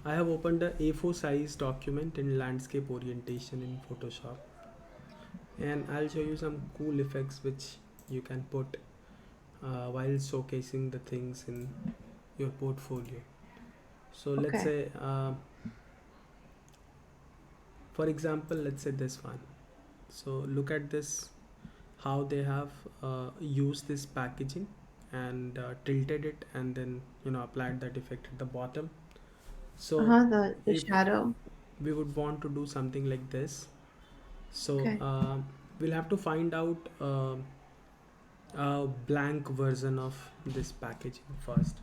I have opened a A4 size document in landscape orientation in Photoshop, and I'll show you some cool effects which you can put while showcasing the things in your portfolio. So let's Okay. say, for example, let's say this one. So look at this, how they have used this packaging and tilted it, and then applied that effect at the bottom. So Uh-huh, the if shadow. we would want to do something like this, so Okay. we'll have to find out a blank version of this packaging first.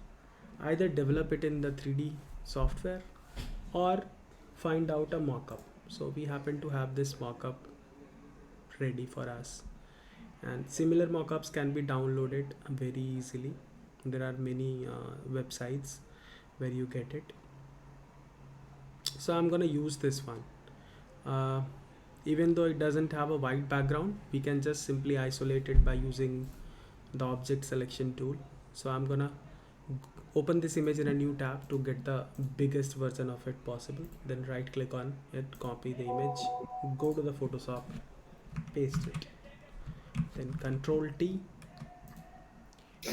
Either develop it in the 3D software or find out a mockup. So we happen to have this mockup ready for us, and similar mockups can be downloaded very easily. There are many websites where you get it. So I'm gonna use this one. uh, Even though it doesn't have a white background, we can just simply isolate it by using the object selection tool. So I'm gonna open this image in a new tab to get the biggest version of it possible. Then right click on it, copy the image, go to the Photoshop, paste it, then Control T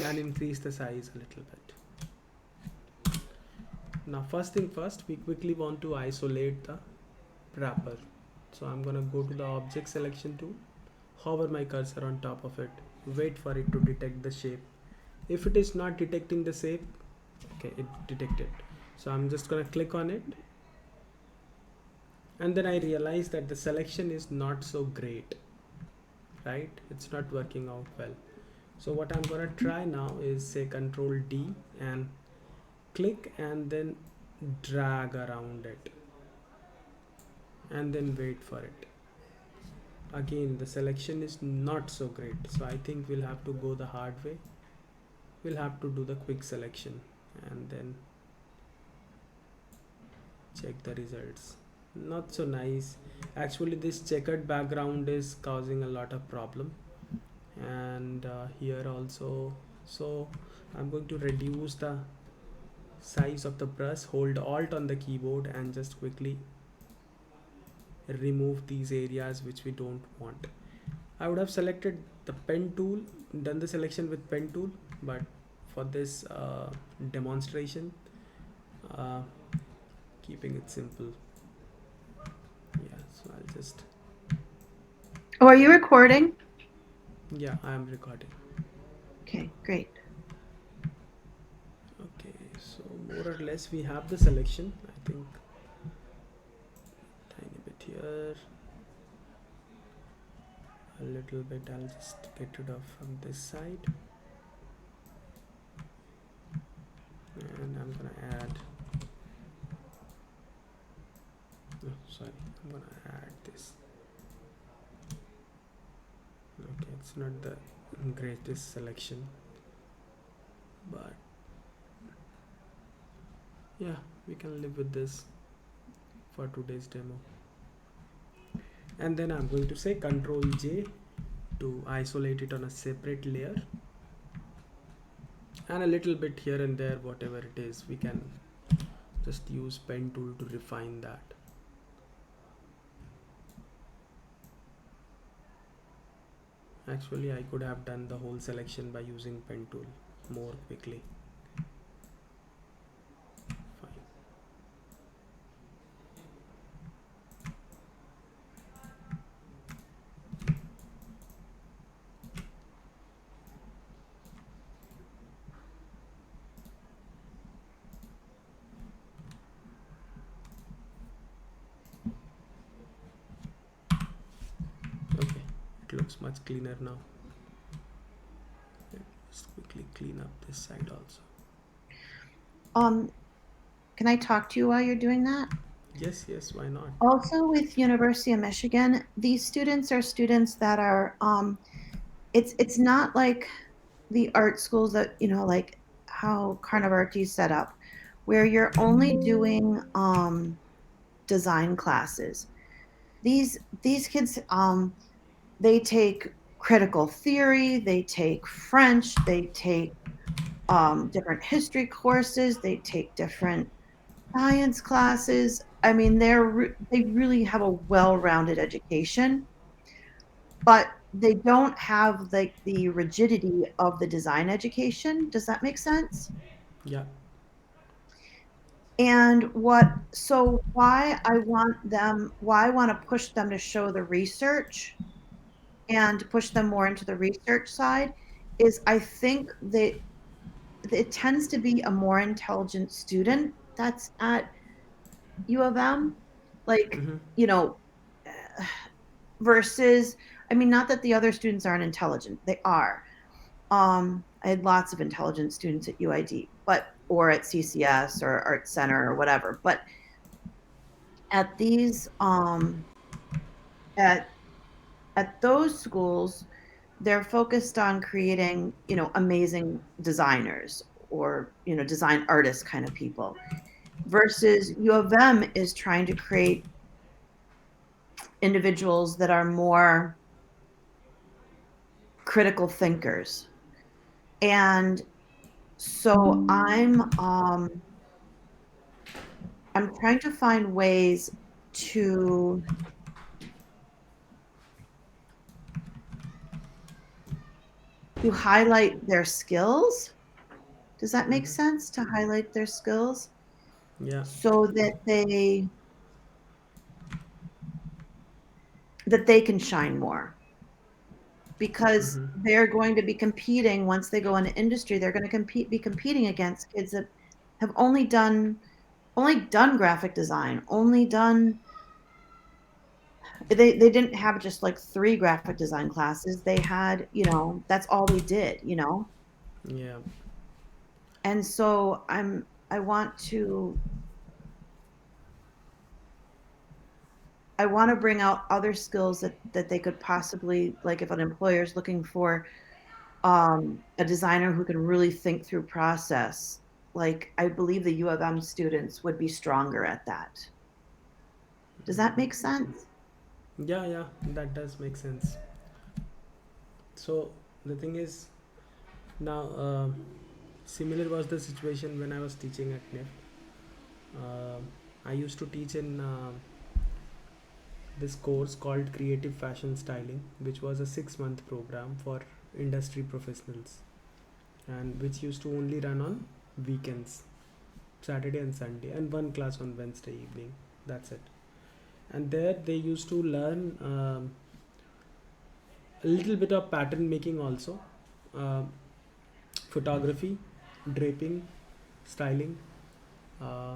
and increase the size a little bit. Now first thing first, we quickly want to isolate the wrapper. So I'm gonna go to the object selection tool, hover my cursor on top of it, wait for it to detect the shape. If it is not detecting the shape, okay, it detected. So I'm just gonna click on it, and then I realize that the selection is not so great, right? It's not working out well. So what I'm gonna try now is say Control D and click and then drag around it, and then wait for it. Again, the selection is not so great, so I think we'll have to go the hard way. We'll have to do the quick selection and then check the results. Not so nice. Actually, this checkered background is causing a lot of problem, and here also. So I'm going to reduce the size of the brush, hold alt on the keyboard, and just quickly remove these areas which we don't want. I would have selected the pen tool, done the selection with pen tool, but for this demonstration, uh, keeping it simple. Yeah, so I'll just, Oh, are you recording? yeah, I am recording. Okay, great. Okay, so more or less we have the selection. I think tiny bit here, a little bit. I'll just get rid of from this side, and I'm gonna add. Oh, sorry, I'm gonna add this. Okay, it's not the greatest selection, but yeah, we can live with this for today's demo. And then I'm going to say Control J to isolate it on a separate layer, and a little bit here and there, whatever it is, we can just use pen tool to refine that. Actually, I could have done the whole selection by using pen tool more quickly. Fine. Okay, it looks much cleaner now. Let's quickly clean up this side also. Um, can I talk to you while you're doing that? Yes, yes, why not? Also, with University of Michigan, these students are students that are it's not like the art schools that, like how Carnovarti is set up, where you're only doing design classes. These kids they take critical theory, they take French, they take different history courses, they take different science classes, I mean, they really have a well-rounded education, but they don't have like the rigidity of the design education. Does that make sense? Yeah. And why I want to push them to show the research and push them more into the research side is I think that it tends to be a more intelligent student that's at U of M. Like, Mm-hmm. you know, uh, versus, I mean, not that the other students aren't intelligent, they are. I had lots of intelligent students at UID, but or at CCS or Art Center or whatever. But at these at those schools, they're focused on creating, amazing designers or, design artists kind of people. Versus U of M is trying to create individuals that are more critical thinkers. And so I'm trying to find ways to highlight their skills. Does that make Mm-hmm. sense? To highlight their skills Yeah. so that they can shine more because Mm-hmm. they're going to be competing once they go into industry. They're going to be competing against kids that have only done graphic design, only done they didn't have just like 3 graphic design classes. They had, that's all they did. Yeah. And so I want to bring out other skills that they could possibly, like, if an employer is looking for a designer who can really think through process, like I believe the U of M students would be stronger at that. Does that make sense? Yeah, yeah, that does make sense. So the thing is, now similar was the situation when I was teaching at NIF. I used to teach in this course called Creative Fashion Styling, which was a 6-month program for industry professionals, and which used to only run on weekends, Saturday and Sunday, and one class on Wednesday evening. That's it. And there they used to learn a little bit of pattern making also, uh, photography, draping, styling. Uh,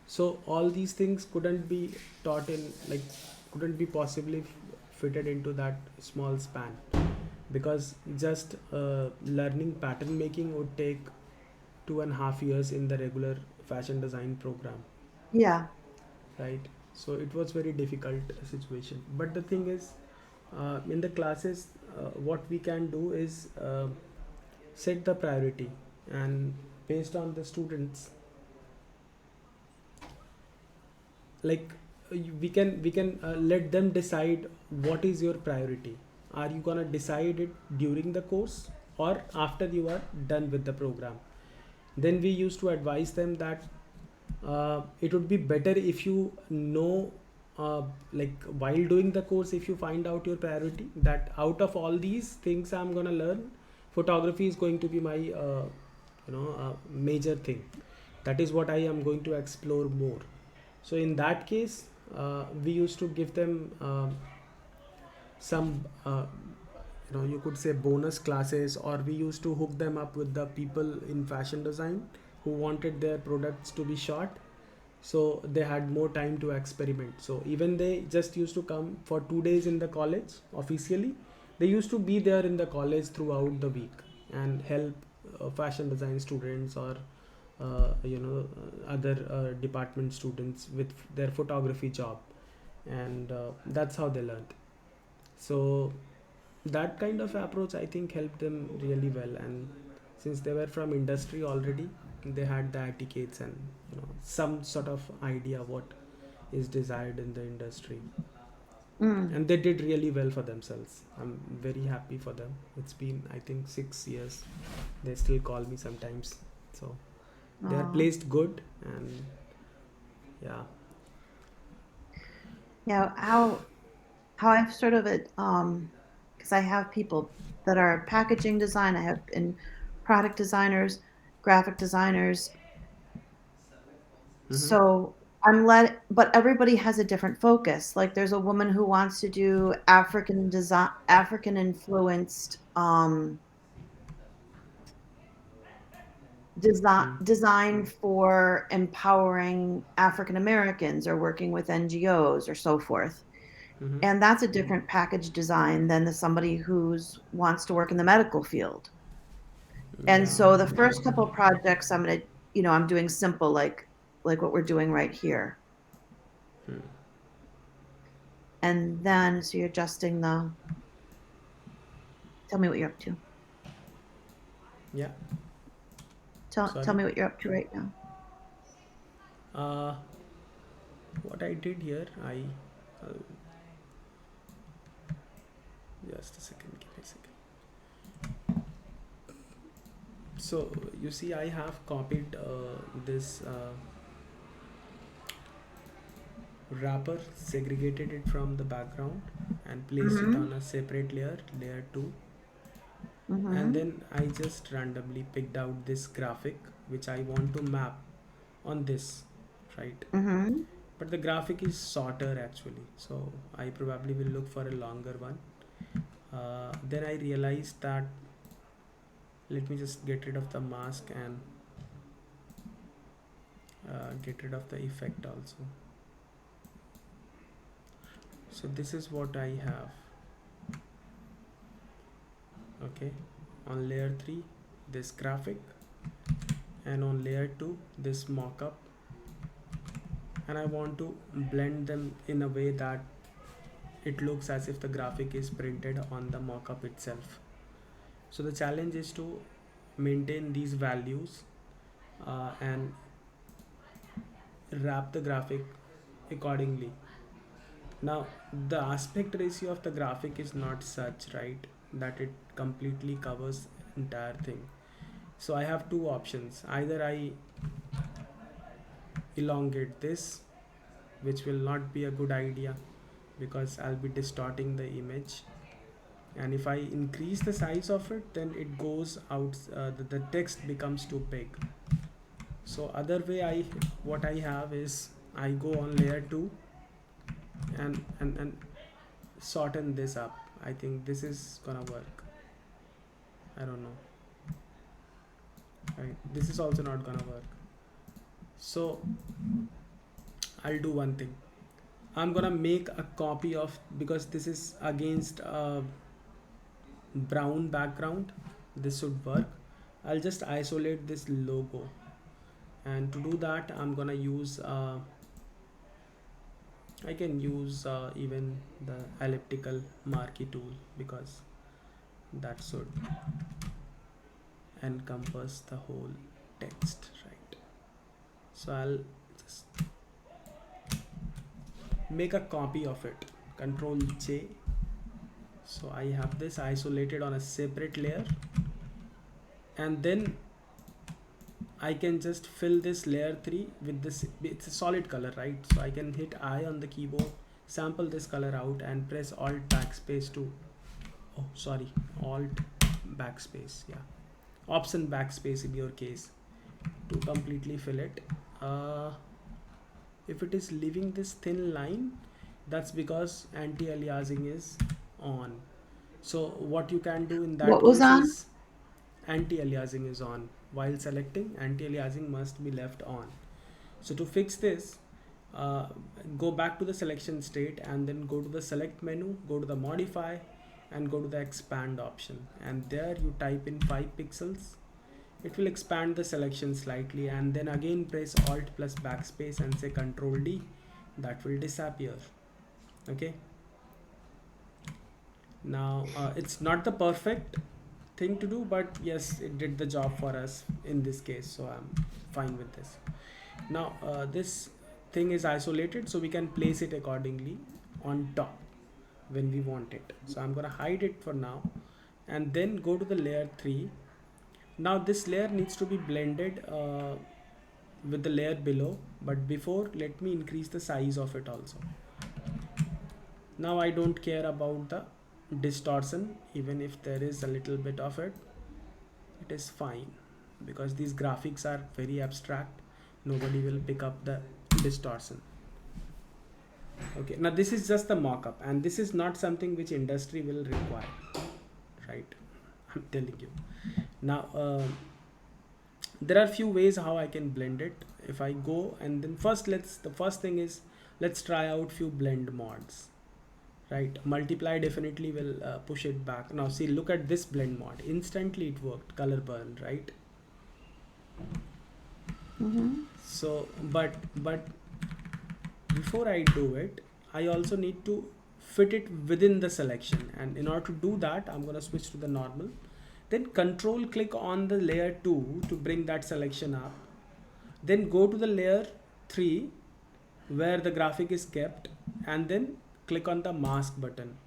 so all these things couldn't be taught in, like, couldn't be possibly fitted into that small span, because just learning pattern making would take 2.5 years in the regular fashion design program, Yeah. right? So it was very difficult situation. But the thing is, in the classes, what we can do is set the priority, and based on the students, like, we can let them decide what is your priority. Are you gonna decide it during the course or after you are done with the program? Then we used to advise them that it would be better if you know, like, while doing the course, if you find out your priority, that out of all these things I'm gonna learn, photography is going to be my major thing. That is what I am going to explore more. So in that case, we used to give them some, you could say, bonus classes, or we used to hook them up with the people in fashion design who wanted their products to be shot, so they had more time to experiment. So even they just used to come for 2 days in the college officially, they used to be there in the college throughout the week and help fashion design students, or other department students with their photography job, and that's how they learned. So that kind of approach, I think, helped them really well. And since they were from industry already, they had the etiquettes and some sort of idea what is desired in the industry, Mm. and they did really well for themselves. I'm very happy for them. It's been, I think, 6 years. They still call me sometimes. So They are Oh, placed good, and yeah. yeah. How I've sort of it because I have people that are packaging design. I have in product designers, graphic designers. Mm-hmm. So but everybody has a different focus. Like there's a woman who wants to do African influenced design for empowering African Americans or working with NGOs or so forth. Mm-hmm. And that's a different package design than somebody who's wants to work in the medical field. And Yeah. so the first couple of projects I'm doing simple like what we're doing right here. And then so you're adjusting the tell me what you're up to. Yeah. Tell Sorry. me what you're up to right now. Uh, what I did here, uh, just a second, give me a second. So you see, I have copied this wrapper, segregated it from the background, and placed it Mm-hmm. on a separate layer, layer 2. And Mm-hmm. then I just randomly picked out this graphic which I want to map on this, right? Mm-hmm. But the graphic is shorter actually, so I probably will look for a longer one. Then I realized that let me just get rid of the mask and get rid of the effect also. So this is what I have. Okay, on layer 3 this graphic, and on layer 2 this mockup, and I want to blend them in a way that it looks as if the graphic is printed on the mockup itself. So the challenge is to maintain these values and wrap the graphic accordingly. Now, the aspect ratio of the graphic is not such, right, that it completely covers entire thing. So I have two options. Either I elongate this, which will not be a good idea because I'll be distorting the image. And if I increase the size of it, then it goes out, the text becomes too big. So other way, what I have is I go on layer 2 and shorten this up. I think this is gonna work. I don't know. Right? This is also not gonna work. So I'll do one thing. I'm gonna make a copy of, because this is against a brown background. This should work. I'll just isolate this logo, and to do that, I'm gonna use. I can use even the elliptical marquee tool because that should encompass the whole text, right? So I'll just make a copy of it. Control J. So I have this isolated on a separate layer, and then I can just fill this layer 3 with this. It's a solid color, right? So I can hit I on the keyboard, sample this color out, and press Alt backspace to, oh sorry, Alt backspace, yeah, Option backspace in your case, to completely fill it. uh, if it is leaving this thin line, that's because anti-aliasing is on. So what you can do in that What was case on? is, anti-aliasing is on. While selecting, anti-aliasing must be left on. So to fix this, uh, go back to the selection state and then go to the select menu, go to the modify, and go to the expand option, and there you type in 5 pixels. It will expand the selection slightly, and then again press alt plus backspace and say control D. That will disappear. Okay, now it's not the perfect thing to do, but yes, it did the job for us in this case, so I'm fine with this. Now this thing is isolated, so we can place it accordingly on top when we want it. So I'm gonna hide it for now, and then go to the layer 3. Now this layer needs to be blended with the layer below, but before let me increase the size of it also. Now I don't care about the distortion, even if there is a little bit of it, it is fine, because these graphics are very abstract, nobody will pick up the distortion. Okay, now this is just the mock-up, and this is not something which industry will require, right? I'm telling you. Now there are few ways how I can blend it. If I go and then the first thing is, let's try out few blend mods, right? Multiply definitely will push it back. Now see, look at this blend mod, instantly it worked, color burn, right? Mm-hmm. So but before I do it, I also need to fit it within the selection, and in order to do that, I'm gonna switch to the normal, then control click on the layer 2 to bring that selection up, then go to the layer 3 where the graphic is kept, and then click on the mask button.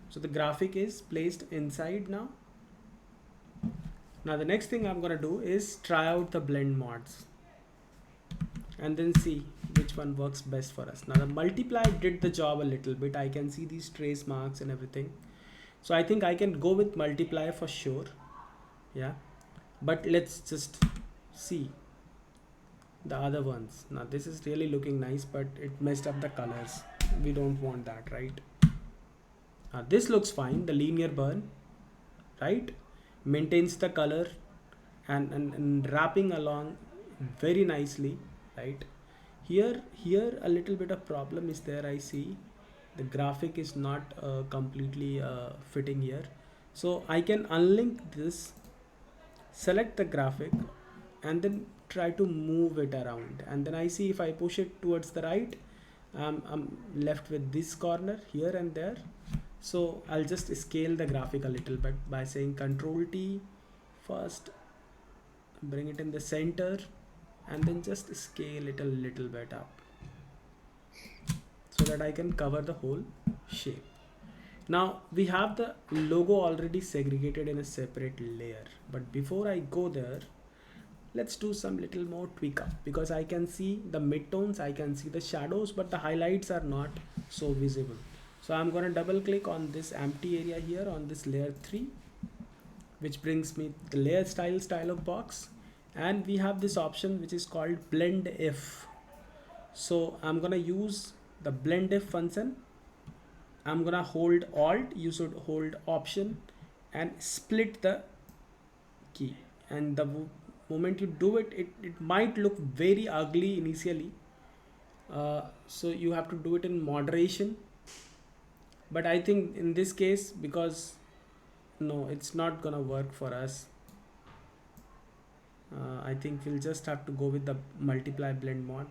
So the graphic is placed inside now. Now the next thing I'm gonna do is try out the blend mods and then see which one works best for us. Now the multiply did the job a little bit. I can see these trace marks and everything. So I think I can go with multiply for sure. Yeah. But let's just see the other ones. Now this is really looking nice, but it messed up the colors. We don't want that, right? This looks fine. The linear burn, right? Maintains the color and wrapping along very nicely, right? Here a little bit of problem is there. I see the graphic is not completely fitting here, so I can unlink this, select the graphic, and then try to move it around, and then I see if I push it towards the right, I'm left with this corner here and there. So I'll just scale the graphic a little bit by saying Control T first, bring it in the center, and then just scale it a little bit up so that I can cover the whole shape. Now we have the logo already segregated in a separate layer, but before I go there, let's do some little more tweak up, because I can see the midtones, I can see the shadows, but the highlights are not so visible. So I'm going to double click on this empty area here on this layer 3, which brings me the layer style dialog box, and we have this option which is called blend if. So I'm going to use the blend if function. I'm going to hold alt, you should hold option and split the key, and the moment you do it, it might look very ugly initially, so you have to do it in moderation. But I think in this case, because no, it's not gonna work for us, I think we'll just have to go with the multiply blend mod.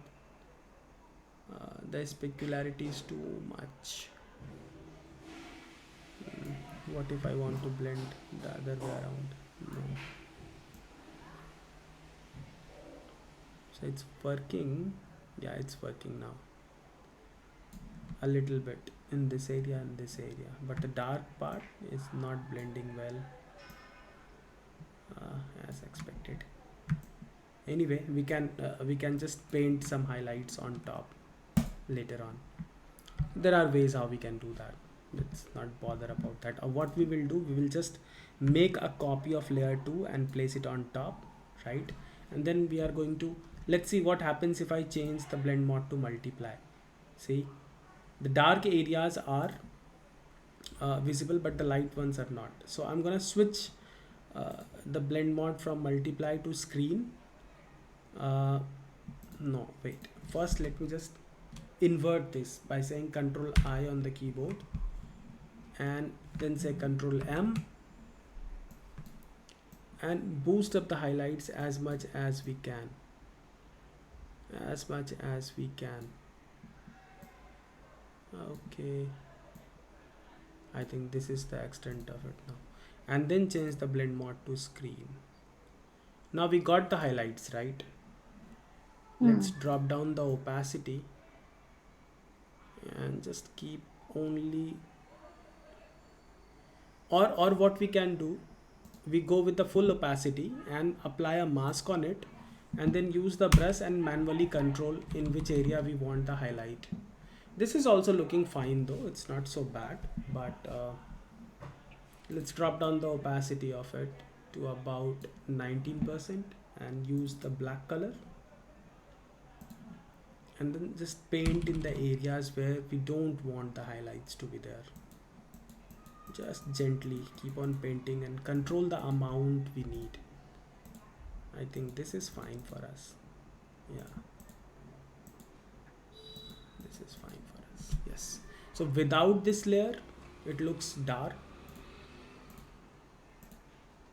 The specularity is too much. What if I want to blend the other way around? No. So it's working. Yeah, it's working now. A little bit in this area and this area, but the dark part is not blending well, as expected. Anyway, we can just paint some highlights on top later on. There are ways how we can do that. Let's not bother about that. What we will do, we will just make a copy of layer 2 and place it on top, right? And then we are going to, let's see what happens if I change the blend mode to multiply. See, the dark areas are visible, but the light ones are not. So I'm gonna switch the blend mode from multiply to screen. No, wait, first let me just invert this by saying Control I on the keyboard, and then say Control M, and boost up the highlights as much as we can, okay. I think this is the extent of it now, and then change the blend mode to screen. Now we got the highlights, right? Let's drop down the opacity and just keep only, or what we can do, we go with the full opacity and apply a mask on it, and then use the brush and manually control in which area we want the highlight. This is also looking fine though, it's not so bad, but let's drop down the opacity of it to about 19% and use the black color, and then just paint in the areas where we don't want the highlights to be there. Just gently keep on painting and control the amount we need. I think this is fine for us. Yeah, this is fine for us. Yes. So without this layer, it looks dark.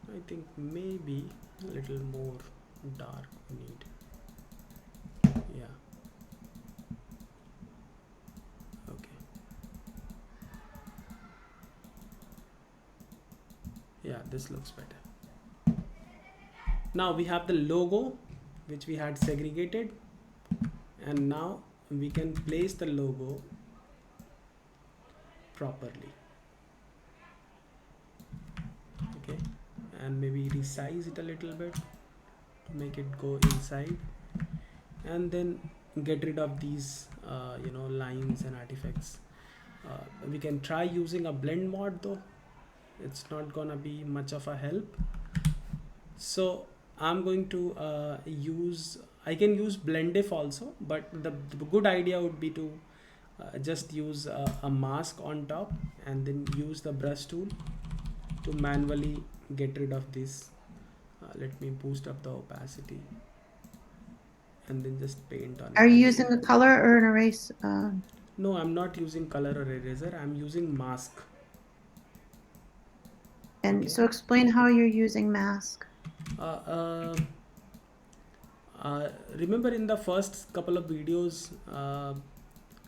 I think maybe a little more dark we need. Yeah. Okay. Yeah, this looks better. Now we have the logo which we had segregated, and now we can place the logo properly. Okay, and maybe resize it a little bit to make it go inside, and then get rid of these lines and artifacts. We can try using a blend mod though, it's not gonna be much of a help. So I'm going to I can use blend if also, but the good idea would be to just use a mask on top and then use the brush tool to manually get rid of this. Let me boost up the opacity and then just paint on it. Are you using a color or an erase? No, I'm not using color or eraser, I'm using mask. And Okay. so explain how you're using mask. Remember in the first couple of videos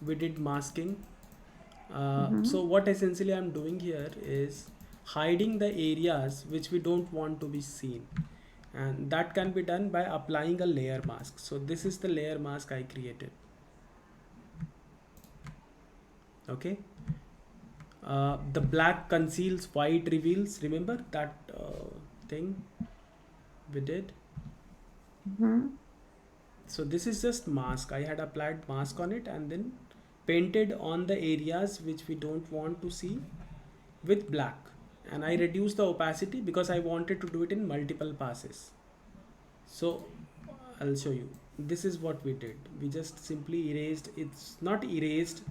we did masking. So what essentially I'm doing here is hiding the areas which we don't want to be seen, and that can be done by applying a layer mask. So this is the layer mask I created. Okay. The black conceals, white reveals. Remember that thing we did? So this is just mask. I had applied mask on it and then painted on the areas which we don't want to see with black, and I reduced the opacity because I wanted to do it in multiple passes. So I'll show you. This is what we did. We just simply erased. It's not erased,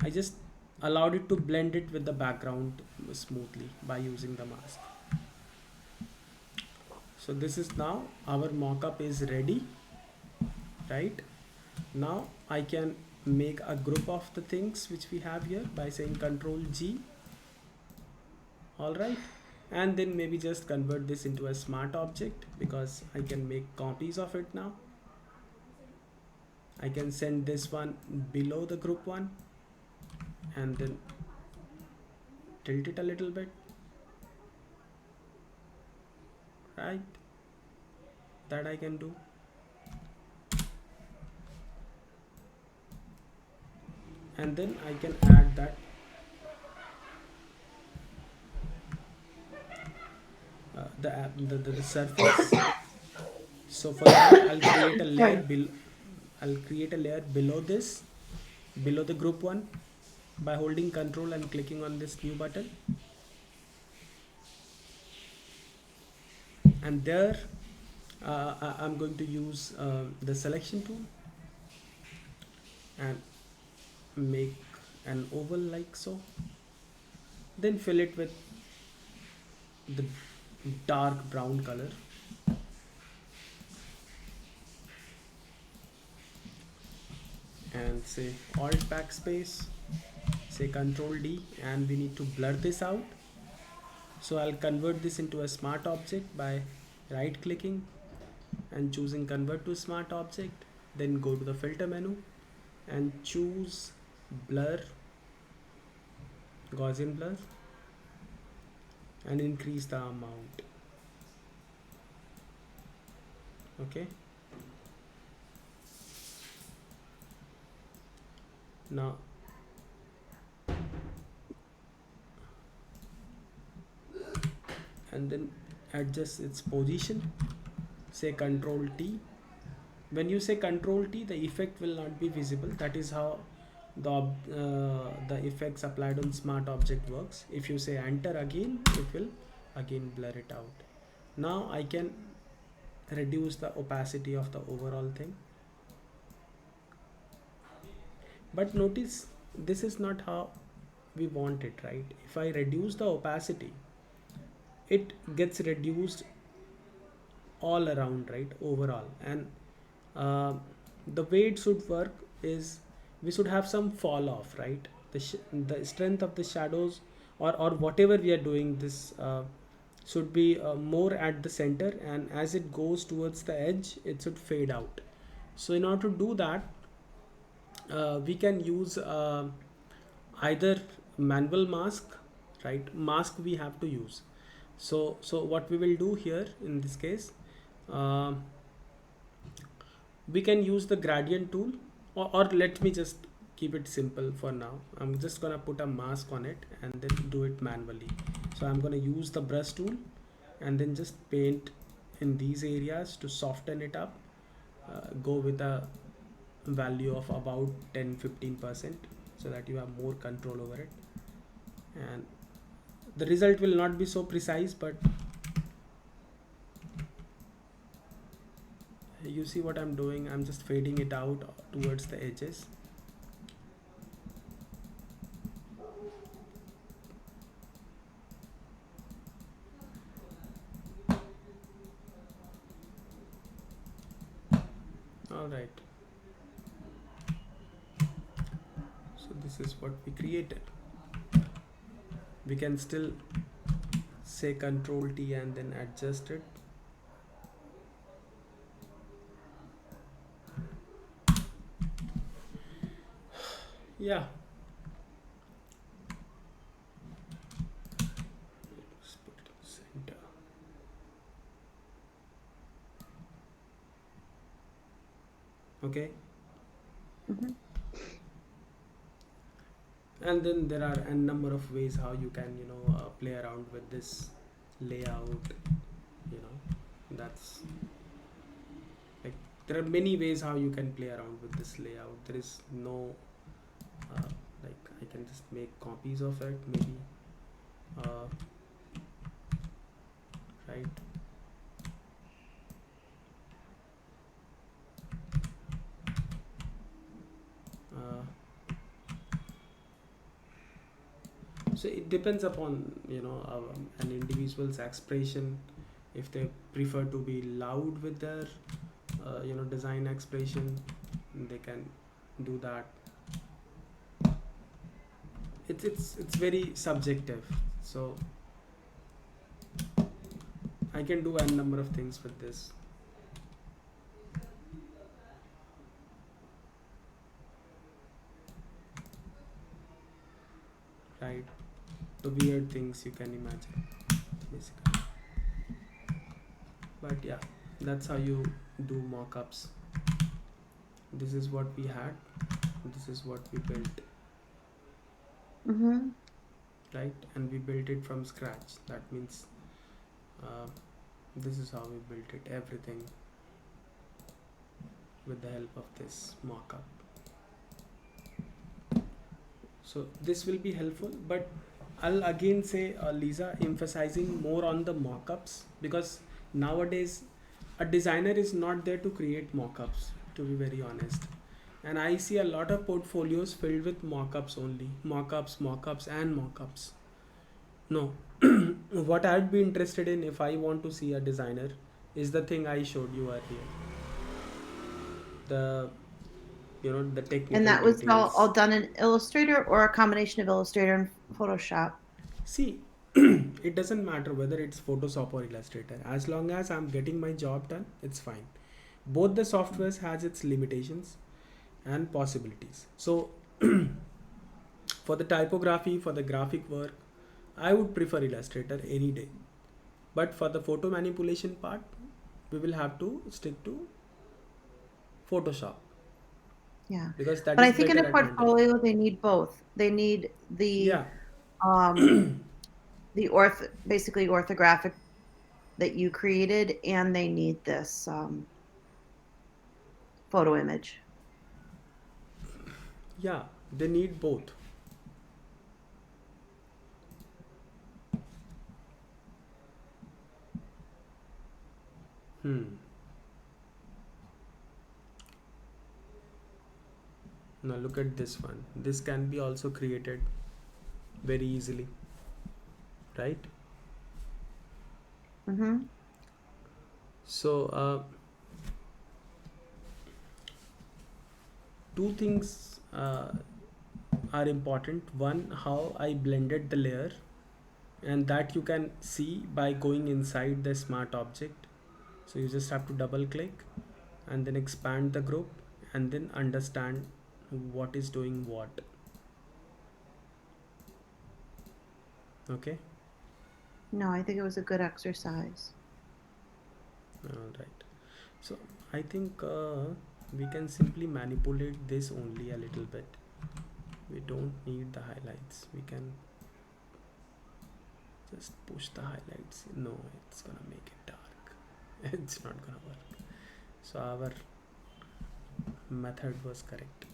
I just allowed it to blend it with the background smoothly by using the mask. So this is now our mockup is ready, right? Now I can make a group of the things which we have here by saying Control G. All right, and then maybe just convert this into a smart object because I can make copies of it now. I can send this one below the group one and then tilt it a little bit, right? That I can do. And then I can add that the surface. So for that I'll create a layer below. I'll create a layer below this, below the group one, by holding Control and clicking on this new button. And there I'm going to use the selection tool and make an oval like so. Then fill it with the dark brown color. And say Alt backspace, say Control D, and we need to blur this out. So I'll convert this into a smart object by right clicking and choosing convert to smart object, then go to the filter menu and choose blur, Gaussian blur, and increase the amount. Okay, now and then adjust its position. say Control T. When you say Control T, the effect will not be visible. That is how the effects applied on smart object works. If you say Enter again, it will again blur it out. Now I can reduce the opacity of the overall thing. But notice, this is not how we want it, right? If I reduce the opacity, it gets reduced all around, right, overall. And uh, the way it should work is we should have some fall off, right? The strength of the shadows, or whatever we are doing, this should be more at the center, and as it goes towards the edge, it should fade out. So in order to do that, we can use either manual mask, right? Mask we have to use. So what we will do here in this case, uh, we can use the gradient tool, or let me just keep it simple for now. I'm just gonna put a mask on it and then do it manually. So I'm gonna use the brush tool and then just paint in these areas to soften it up. Go with a value of about 10-15% so that you have more control over it, and the result will not be so precise, but you see what I'm doing. I'm just fading it out towards the edges. All right, so this is what we created. We can still say Control T and then adjust it. Yeah, let's put it in the center. Okay. Mhm. And then there are a number of ways how you can play around with this layout. That's like, there are many ways how you can play around with this layout. There is no like, I can just make copies of it maybe, uh, right? uh, so it depends upon an individual's expression. If they prefer to be loud with their design expression, they can do that. It's very subjective, so I can do a number of things with this, right? The weird things you can imagine, basically. But yeah, that's how you do mock-ups. This is what we had, this is what we built, Mhm. right? And we built it from scratch. That means this is how we built it, everything with the help of this mock-up. So this will be helpful, but I'll again say, Lisa, emphasizing more on the mock-ups, because nowadays a designer is not there to create mock-ups, to be very honest. And I see a lot of portfolios filled with mock-ups only, mock-ups, mock-ups, and mock-ups. No, what I'd be interested in if I want to see a designer is the thing I showed you earlier. The the And technical that was all details. done in Illustrator or a combination of Illustrator and Photoshop? See, it doesn't matter whether it's Photoshop or Illustrator. As long as I'm getting my job done, it's fine. Both the softwares has its limitations and possibilities. So for the typography, for the graphic work, I would prefer Illustrator any day. But for the photo manipulation part, we will have to stick to Photoshop, Yeah. because that But I is think in better a at handling. portfolio, they need both. They need Yeah, the basically orthographic that you created, and they need this photo image. Yeah, they need both. Hmm. Now look at this one. This can be also created very easily, right? Mm-hmm. So two things are important. One, how I blended the layer, and that you can see by going inside the smart object. So you just have to double click and then expand the group and then understand what is doing what. Okay. No, I think it was a good exercise. All right. So I think we can simply manipulate this only a little bit. We don't need the highlights. We can just push the highlights. No, it's gonna make it dark. It's not gonna work. So our method was correct.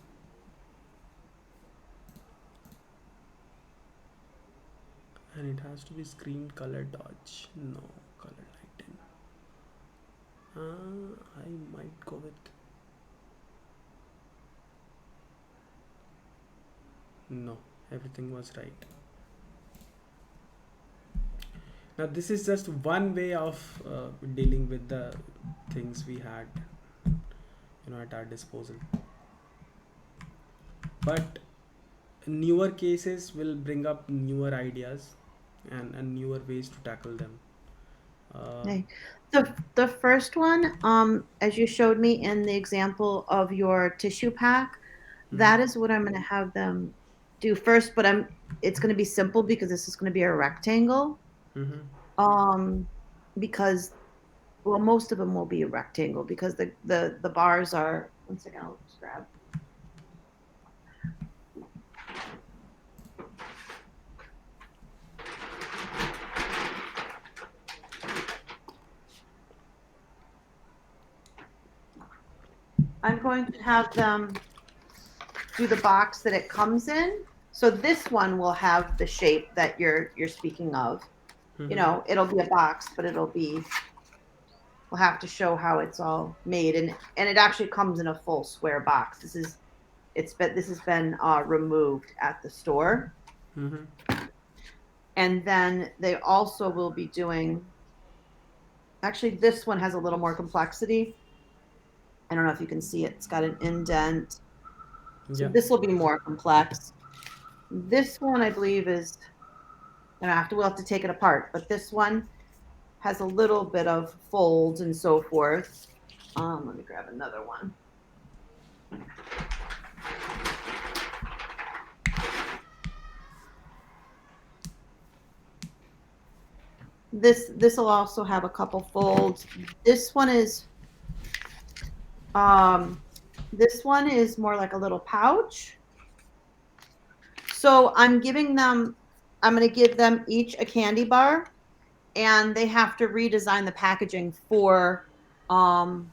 And it has to be screen color dodge. No, color lighten. I might go with no. Everything was right. Now this is just one way of dealing with the things we had, at our disposal. But newer cases will bring up newer ideas and newer ways to tackle them. Uh, Okay. The first one, as you showed me in the example of your tissue pack, mhm, that is what I'm going to have them do first. But it's going to be simple because this is going to be a rectangle. mhm. Um, because well, most of them will be a rectangle because the bars are. One second, I'll just grab. I'm going to have them do the box that it comes in. So this one will have the shape that you're speaking of. Mhm. It'll be a box, but we'll have to show how it's all made, and it actually comes in a full square box. This has been removed at the store, Mhm. and then they also will be doing. Actually, this one has a little more complexity. I don't know if you can see it. It's got an indent, so Yeah. this will be more complex. This one, I believe, is. And we'll have to take it apart, but this one has a little bit of folds and so forth. Let me grab another one. This will also have a couple folds. This one is um this one is more like a little pouch. So I'm going to give them each a candy bar, and they have to redesign the packaging um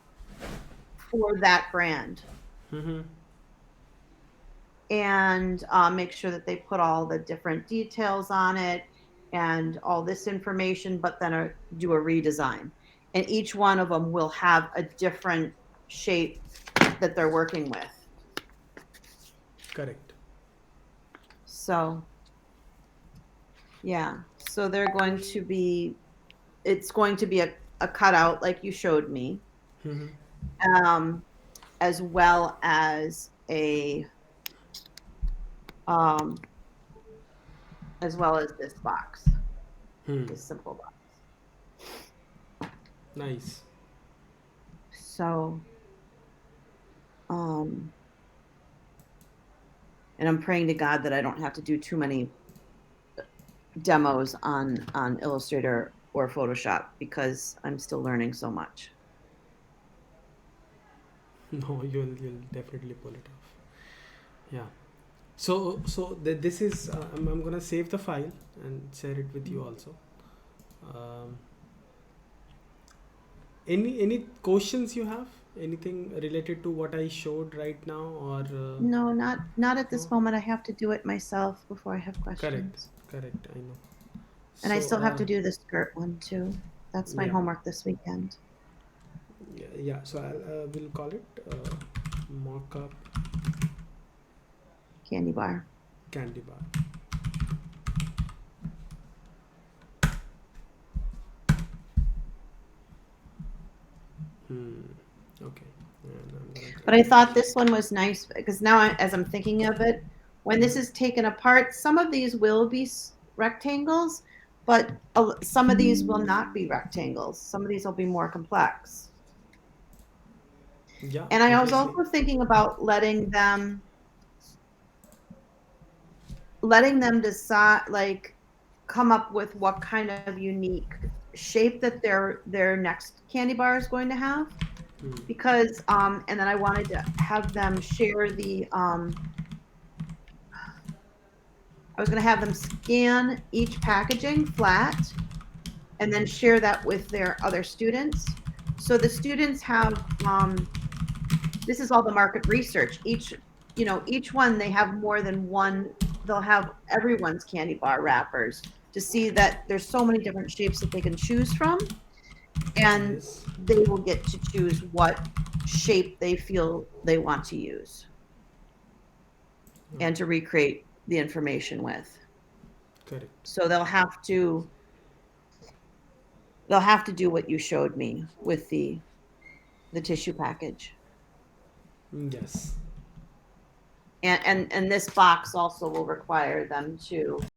for that brand, Mhm. and make sure that they put all the different details on it and all this information, but then do a redesign. And each one of them will have a different shape that they're working with. Correct. So, yeah. So it's going to be a cutout like you showed me, Mhm. um, as well as um, this box, Hmm. this simple box. Nice. So, um, and I'm praying to God that I don't have to do too many demos on Illustrator or Photoshop because I'm still learning so much. No, you'll definitely pull it off. Yeah. So this is I'm gonna save the file and share it with you also. Um, Any questions you have? Anything related to what I showed right now, or No, not at this no? moment. I have to do it myself before I have Correct, questions. correct. I know. And I So, still have to do the skirt one too. That's my yeah, homework this weekend. yeah, yeah. So we'll call it mock-up Candy bar. candy bar. Hmm. Okay. And I'm gonna But I grab thought this. this one was nice because now, as I'm thinking of it, when this is taken apart, some of these will be rectangles, but some of these will not be rectangles. Some of these will be more complex. Yeah, And I was obviously. also thinking about letting them decide, like, come up with what kind of unique shape that their next candy bar is going to have. Hmm. Because and then I wanted to have them share I was going to have them scan each packaging flat and then share that with their other students. So the students have this is all the market research. Each one, they have more than one. They'll have everyone's candy bar wrappers to see that there's so many different shapes that they can choose from, and Yes. they will get to choose what shape they feel they want to use and Okay. to recreate the information with. Correct. So they'll have to do what you showed me with the tissue package. Yes. And this box also will require them to